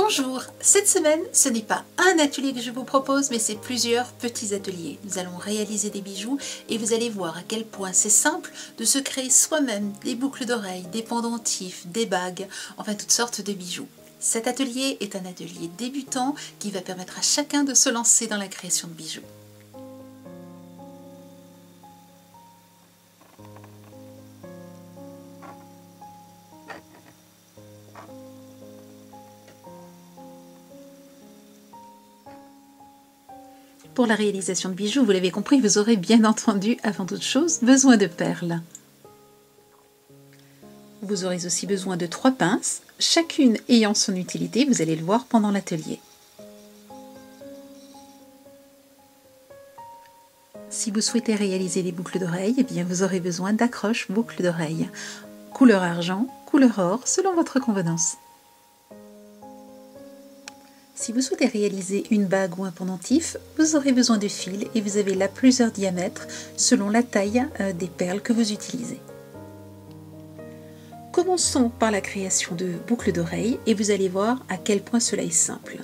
Bonjour, cette semaine, ce n'est pas un atelier que je vous propose, mais c'est plusieurs petits ateliers. Nous allons réaliser des bijoux et vous allez voir à quel point c'est simple de se créer soi-même des boucles d'oreilles, des pendentifs, des bagues, enfin toutes sortes de bijoux. Cet atelier est un atelier débutant qui va permettre à chacun de se lancer dans la création de bijoux. Pour la réalisation de bijoux, vous l'avez compris, vous aurez bien entendu, avant toute chose, besoin de perles. Vous aurez aussi besoin de 3 pinces, chacune ayant son utilité, vous allez le voir pendant l'atelier. Si vous souhaitez réaliser des boucles d'oreilles, eh bien vous aurez besoin d'accroches boucles d'oreilles, couleur argent, couleur or, selon votre convenance. Si vous souhaitez réaliser une bague ou un pendentif, vous aurez besoin de fils et vous avez là plusieurs diamètres selon la taille des perles que vous utilisez. Commençons par la création de boucles d'oreilles et vous allez voir à quel point cela est simple.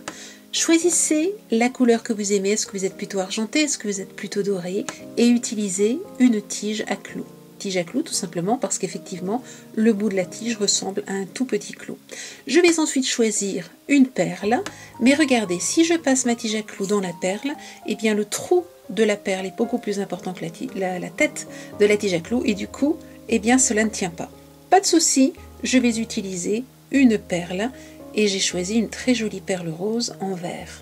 Choisissez la couleur que vous aimez, est-ce que vous êtes plutôt argenté, est-ce que vous êtes plutôt doré, et utilisez une tige à clous. Tige à clous tout simplement parce qu'effectivement le bout de la tige ressemble à un tout petit clou. Je vais ensuite choisir une perle, mais regardez, si je passe ma tige à clous dans la perle, eh bien le trou de la perle est beaucoup plus important que la tête de la tige à clous et du coup, eh bien cela ne tient pas. Pas de souci, je vais utiliser une perle et j'ai choisi une très jolie perle rose en vert.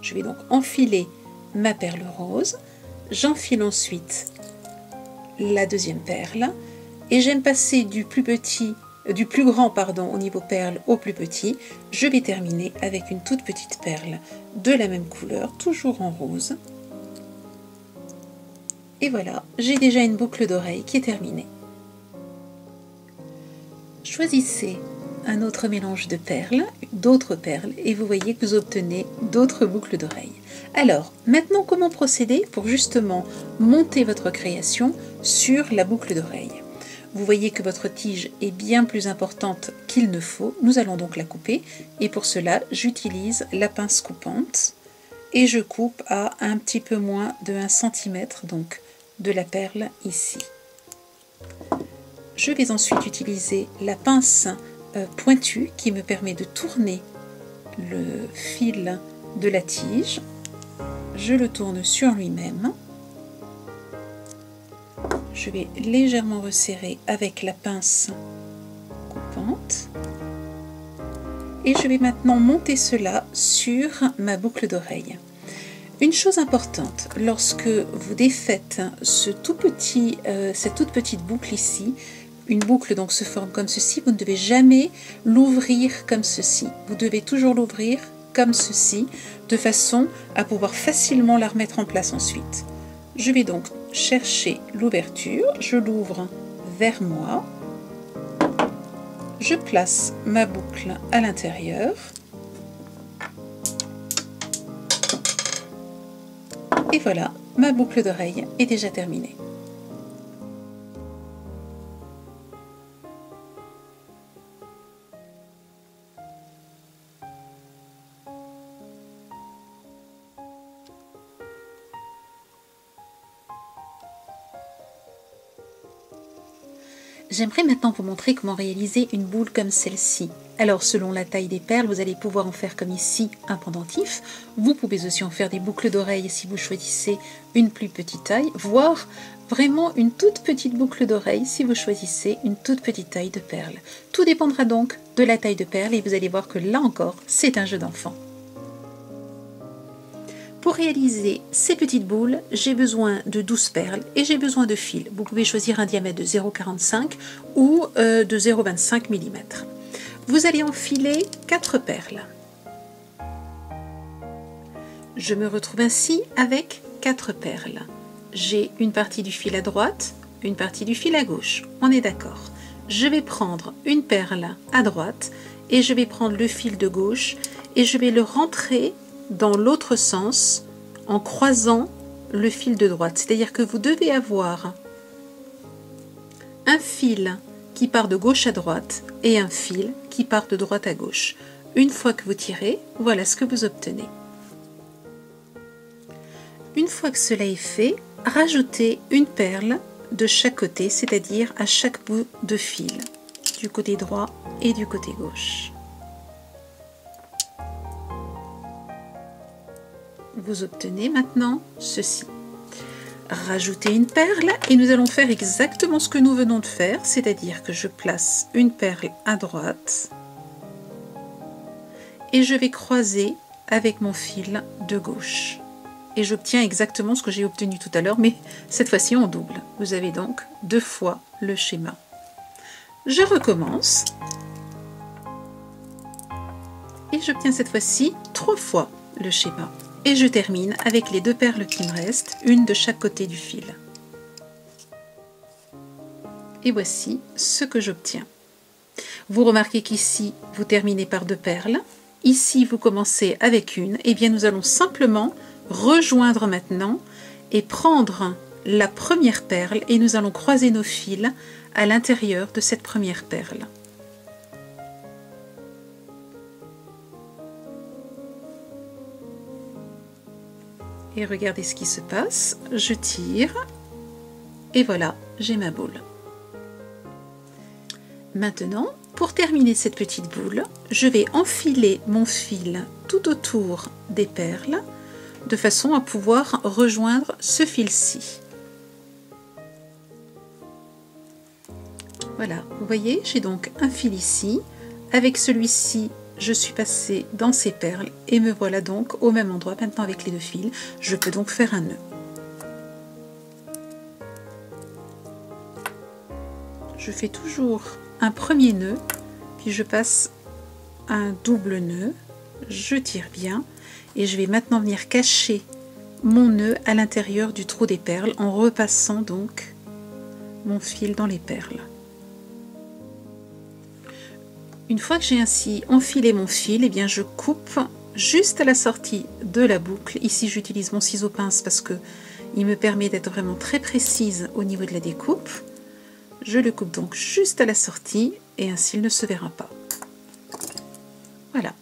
Je vais donc enfiler ma perle rose, j'enfile ensuite la deuxième perle et j'aime passer du plus grand au niveau perle au plus petit. Je vais terminer avec une toute petite perle de la même couleur, toujours en rose. Et voilà, j'ai déjà une boucle d'oreille qui est terminée. Choisissez un autre mélange de perles, d'autres perles, et vous voyez que vous obtenez d'autres boucles d'oreilles. Alors, maintenant, comment procéder pour justement monter votre création sur la boucle d'oreille? Vous voyez que votre tige est bien plus importante qu'il ne faut. Nous allons donc la couper, et pour cela, j'utilise la pince coupante, et je coupe à un petit peu moins de 1 cm, donc de la perle ici. Je vais ensuite utiliser la pince pointue qui me permet de tourner le fil de la tige. Je le tourne sur lui-même. Je vais légèrement resserrer avec la pince coupante. Et je vais maintenant monter cela sur ma boucle d'oreille. Une chose importante, lorsque vous défaites cette toute petite boucle ici, une boucle donc se forme comme ceci, vous ne devez jamais l'ouvrir comme ceci. Vous devez toujours l'ouvrir comme ceci, de façon à pouvoir facilement la remettre en place ensuite. Je vais donc chercher l'ouverture, je l'ouvre vers moi, je place ma boucle à l'intérieur, et voilà, ma boucle d'oreille est déjà terminée. J'aimerais maintenant vous montrer comment réaliser une boule comme celle-ci. Alors selon la taille des perles, vous allez pouvoir en faire comme ici un pendentif. Vous pouvez aussi en faire des boucles d'oreilles si vous choisissez une plus petite taille, voire vraiment une toute petite boucle d'oreille si vous choisissez une toute petite taille de perles. Tout dépendra donc de la taille de perles et vous allez voir que là encore, c'est un jeu d'enfant. Pour réaliser ces petites boules, j'ai besoin de 12 perles et j'ai besoin de fils. Vous pouvez choisir un diamètre de 0,45 ou de 0,25 mm. Vous allez enfiler 4 perles. Je me retrouve ainsi avec 4 perles. J'ai une partie du fil à droite, une partie du fil à gauche. On est d'accord. Je vais prendre une perle à droite et je vais prendre le fil de gauche et je vais le rentrer dans l'autre sens en croisant le fil de droite. C'est-à-dire que vous devez avoir un fil qui part de gauche à droite et un fil qui part de droite à gauche. Une fois que vous tirez, voilà ce que vous obtenez. Une fois que cela est fait, rajoutez une perle de chaque côté, c'est-à-dire à chaque bout de fil, du côté droit et du côté gauche. Vous obtenez maintenant ceci. Rajoutez une perle et nous allons faire exactement ce que nous venons de faire, c'est-à-dire que je place une perle à droite et je vais croiser avec mon fil de gauche. Et j'obtiens exactement ce que j'ai obtenu tout à l'heure, mais cette fois-ci en double. Vous avez donc 2 fois le schéma. Je recommence. Et j'obtiens cette fois-ci 3 fois le schéma. Et je termine avec les 2 perles qui me restent, une de chaque côté du fil. Et voici ce que j'obtiens. Vous remarquez qu'ici, vous terminez par 2 perles. Ici, vous commencez avec une. Et bien, nous allons simplement rejoindre maintenant et prendre la première perle et nous allons croiser nos fils à l'intérieur de cette première perle. Et regardez ce qui se passe, je tire et voilà, j'ai ma boule. Maintenant, pour terminer cette petite boule, je vais enfiler mon fil tout autour des perles de façon à pouvoir rejoindre ce fil-ci. Voilà, vous voyez, j'ai donc un fil ici. Avec celui-ci, je suis passée dans ces perles et me voilà donc au même endroit maintenant avec les 2 fils. Je peux donc faire un nœud. Je fais toujours un premier nœud, puis je passe un double nœud, je tire bien. Et je vais maintenant venir cacher mon nœud à l'intérieur du trou des perles en repassant donc mon fil dans les perles. Une fois que j'ai ainsi enfilé mon fil, eh bien je coupe juste à la sortie de la boucle. Ici j'utilise mon ciseau pince parce que il me permet d'être vraiment très précise au niveau de la découpe. Je le coupe donc juste à la sortie et ainsi il ne se verra pas. Voilà.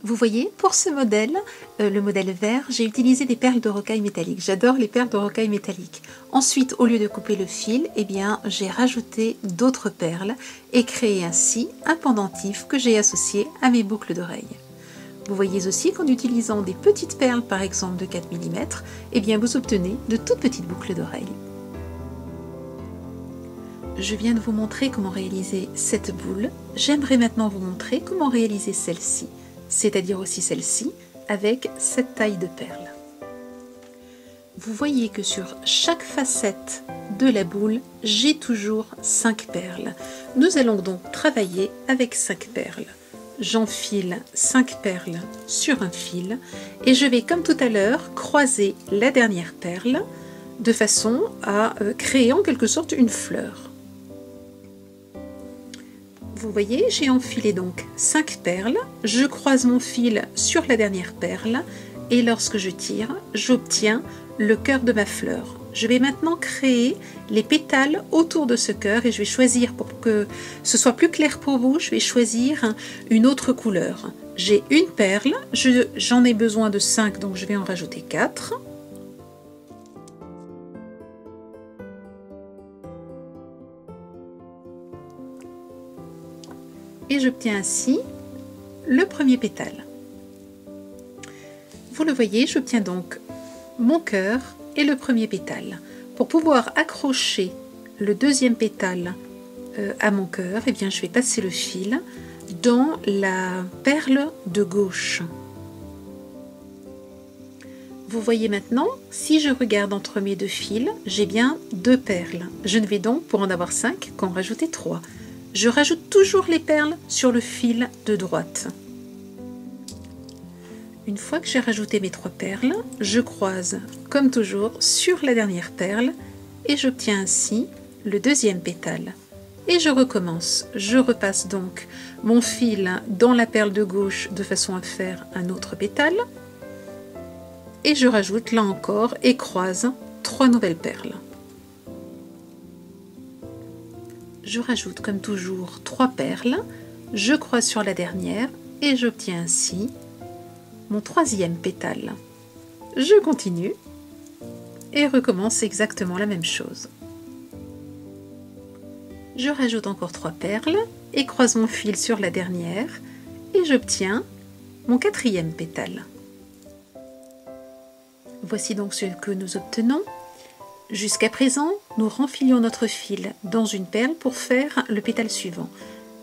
Vous voyez, pour ce modèle, le modèle vert, j'ai utilisé des perles de rocaille métallique. J'adore les perles de rocaille métallique. Ensuite, au lieu de couper le fil, eh bien, j'ai rajouté d'autres perles et créé ainsi un pendentif que j'ai associé à mes boucles d'oreilles. Vous voyez aussi qu'en utilisant des petites perles, par exemple de 4 mm, eh bien, vous obtenez de toutes petites boucles d'oreilles. Je viens de vous montrer comment réaliser cette boule. J'aimerais maintenant vous montrer comment réaliser celle-ci, c'est-à-dire aussi celle-ci, avec cette taille de perles. Vous voyez que sur chaque facette de la boule, j'ai toujours 5 perles. Nous allons donc travailler avec 5 perles. J'enfile 5 perles sur un fil et je vais, comme tout à l'heure, croiser la dernière perle de façon à créer en quelque sorte une fleur. Vous voyez, j'ai enfilé donc 5 perles, je croise mon fil sur la dernière perle et lorsque je tire, j'obtiens le cœur de ma fleur. Je vais maintenant créer les pétales autour de ce cœur et je vais choisir, pour que ce soit plus clair pour vous, je vais choisir une autre couleur. J'ai une perle, j'en ai besoin de 5, donc je vais en rajouter 4. Et j'obtiens ainsi le premier pétale. Vous le voyez, j'obtiens donc mon cœur et le premier pétale. Pour pouvoir accrocher le deuxième pétale à mon cœur, eh bien, je vais passer le fil dans la perle de gauche. Vous voyez maintenant, si je regarde entre mes 2 fils, j'ai bien 2 perles. Je ne vais donc, pour en avoir 5, qu'en rajouter 3. Je rajoute toujours les perles sur le fil de droite. Une fois que j'ai rajouté mes 3 perles, je croise comme toujours sur la dernière perle et j'obtiens ainsi le deuxième pétale. Et je recommence. Je repasse donc mon fil dans la perle de gauche de façon à faire un autre pétale. Et je rajoute là encore et croise 3 nouvelles perles. je rajoute comme toujours 3 perles, je croise sur la dernière et j'obtiens ainsi mon 3e pétale. Je continue et recommence exactement la même chose. Je rajoute encore 3 perles et croise mon fil sur la dernière et j'obtiens mon 4e pétale. Voici donc ce que nous obtenons. Jusqu'à présent, nous renfilions notre fil dans une perle pour faire le pétale suivant.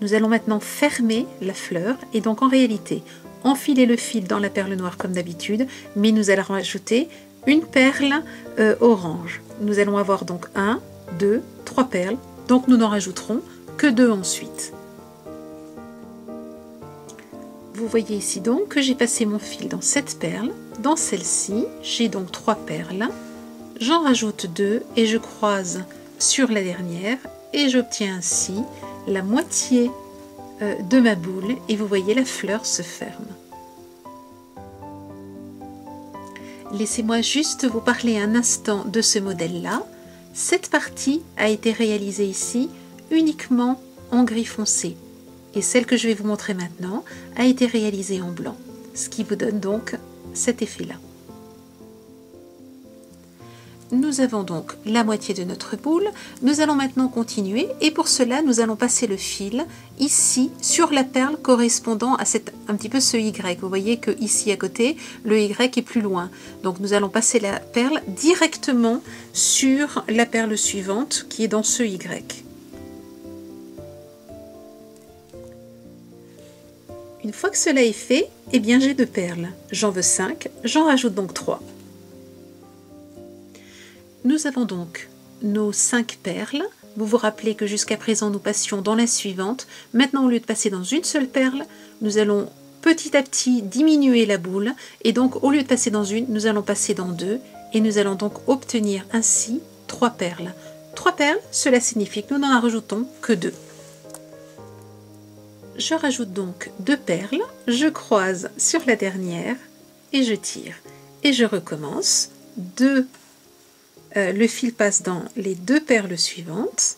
Nous allons maintenant fermer la fleur et donc en réalité enfiler le fil dans la perle noire comme d'habitude, mais nous allons rajouter une perle orange. Nous allons avoir donc 1, 2, 3 perles, donc nous n'en rajouterons que 2 ensuite. Vous voyez ici donc que j'ai passé mon fil dans cette perle, dans celle-ci, j'ai donc 3 perles, j'en rajoute 2 et je croise sur la dernière et j'obtiens ainsi la moitié de ma boule et vous voyez la fleur se ferme. Laissez-moi juste vous parler un instant de ce modèle-là. Cette partie a été réalisée ici uniquement en gris foncé et celle que je vais vous montrer maintenant a été réalisée en blanc, ce qui vous donne donc cet effet-là. Nous avons donc la moitié de notre boule. Nous allons maintenant continuer et pour cela nous allons passer le fil ici sur la perle correspondant à un petit peu ce Y. Vous voyez que ici à côté le Y est plus loin, donc nous allons passer la perle directement sur la perle suivante qui est dans ce Y. Une fois que cela est fait, eh bien j'ai 2 perles, j'en veux 5, j'en rajoute donc 3. Nous avons donc nos 5 perles. Vous vous rappelez que jusqu'à présent nous passions dans la suivante. Maintenant, au lieu de passer dans une seule perle, nous allons petit à petit diminuer la boule. Et donc, au lieu de passer dans une, nous allons passer dans 2. Et nous allons donc obtenir ainsi 3 perles. 3 perles, cela signifie que nous n'en rajoutons que 2. Je rajoute donc 2 perles. Je croise sur la dernière et je tire. Et je recommence. Le fil passe dans les 2 perles suivantes.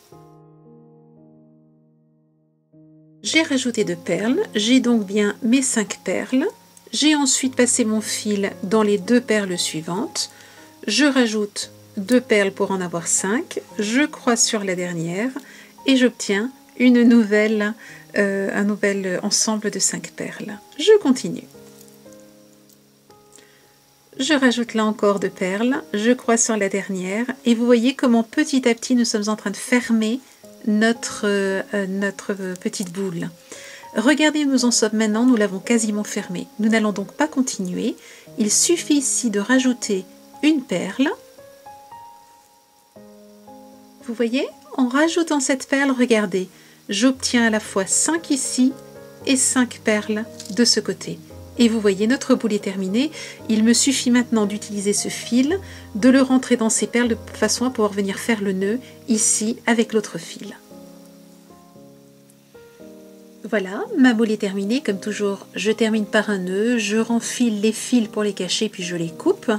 J'ai rajouté 2 perles, j'ai donc bien mes 5 perles. J'ai ensuite passé mon fil dans les 2 perles suivantes. Je rajoute 2 perles pour en avoir 5. Je croise sur la dernière et j'obtiens un nouvel ensemble de 5 perles. Je continue. Je rajoute là encore 2 perles, je croise sur la dernière et vous voyez comment petit à petit nous sommes en train de fermer notre petite boule. Regardez où nous en sommes maintenant, nous l'avons quasiment fermée. Nous n'allons donc pas continuer. Il suffit ici de rajouter une perle. Vous voyez, en rajoutant cette perle, regardez, j'obtiens à la fois 5 ici et 5 perles de ce côté. Et vous voyez, notre boule est terminée. Il me suffit maintenant d'utiliser ce fil, de le rentrer dans ces perles de façon à pouvoir venir faire le nœud ici avec l'autre fil. Voilà, ma boule est terminée. Comme toujours, je termine par un nœud, je renfile les fils pour les cacher, puis je les coupe.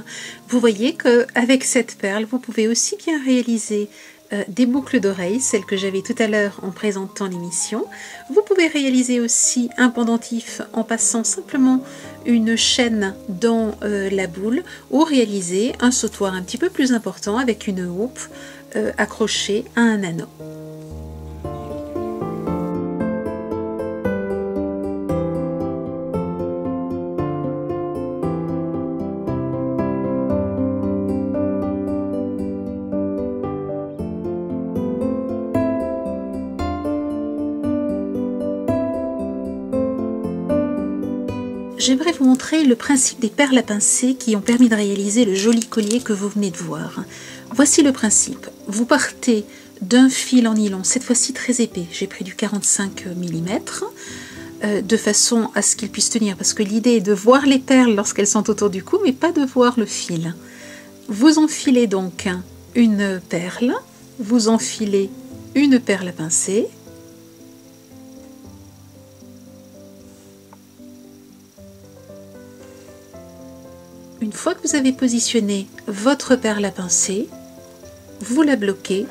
Vous voyez qu'avec cette perle, vous pouvez aussi bien réaliser des boucles d'oreilles, celles que j'avais tout à l'heure en présentant l'émission. Vous pouvez réaliser aussi un pendentif en passant simplement une chaîne dans la boule ou réaliser un sautoir un petit peu plus important avec une houppe accrochée à un anneau. J'aimerais vous montrer le principe des perles à pincer qui ont permis de réaliser le joli collier que vous venez de voir. Voici le principe. Vous partez d'un fil en nylon, cette fois-ci très épais, j'ai pris du 45 mm, de façon à ce qu'il puisse tenir, parce que l'idée est de voir les perles lorsqu'elles sont autour du cou, mais pas de voir le fil. Vous enfilez donc une perle, vous enfilez une perle à pincer, une fois que vous avez positionné votre perle à pincer, vous la bloquez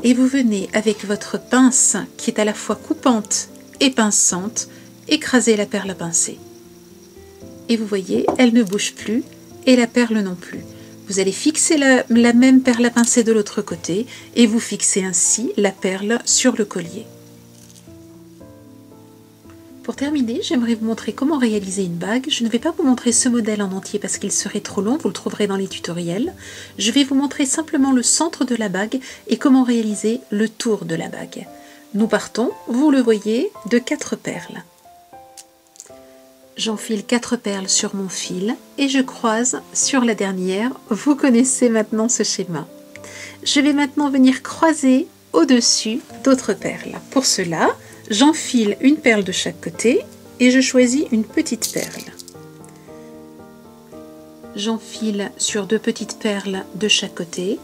et vous venez avec votre pince qui est à la fois coupante et pinçante, écraser la perle à pincer. Et vous voyez, elle ne bouge plus et la perle non plus. Vous allez fixer la même perle à pincer de l'autre côté et vous fixez ainsi la perle sur le collier. Pour terminer, j'aimerais vous montrer comment réaliser une bague. Je ne vais pas vous montrer ce modèle en entier parce qu'il serait trop long, vous le trouverez dans les tutoriels. Je vais vous montrer simplement le centre de la bague et comment réaliser le tour de la bague. Nous partons, vous le voyez, de 4 perles. J'enfile 4 perles sur mon fil et je croise sur la dernière. Vous connaissez maintenant ce schéma. Je vais maintenant venir croiser au-dessus d'autres perles. Pour cela, j'enfile une perle de chaque côté et je choisis une petite perle. J'enfile sur 2 petites perles de chaque côté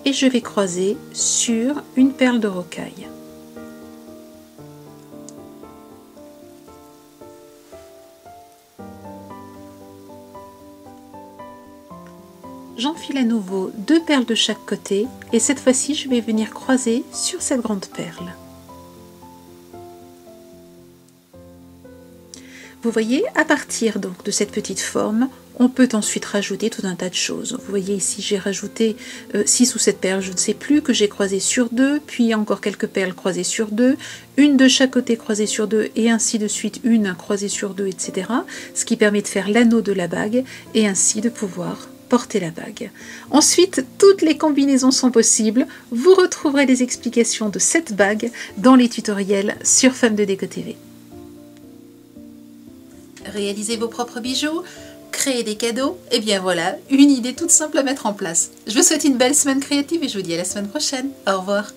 et je vais croiser sur une perle de rocaille. J'enfile à nouveau 2 perles de chaque côté et cette fois-ci je vais venir croiser sur cette grande perle. Vous voyez, à partir donc de cette petite forme, on peut ensuite rajouter tout un tas de choses. Vous voyez ici, j'ai rajouté 6 ou 7 perles, je ne sais plus, que j'ai croisées sur 2, puis encore quelques perles croisées sur 2, une de chaque côté croisée sur 2, et ainsi de suite, une croisée sur 2, etc. Ce qui permet de faire l'anneau de la bague, et ainsi de pouvoir porter la bague. Ensuite, toutes les combinaisons sont possibles. Vous retrouverez les explications de cette bague dans les tutoriels sur Femme de Déco TV. Réalisez vos propres bijoux, créer des cadeaux, et bien voilà, une idée toute simple à mettre en place. Je vous souhaite une belle semaine créative et je vous dis à la semaine prochaine. Au revoir.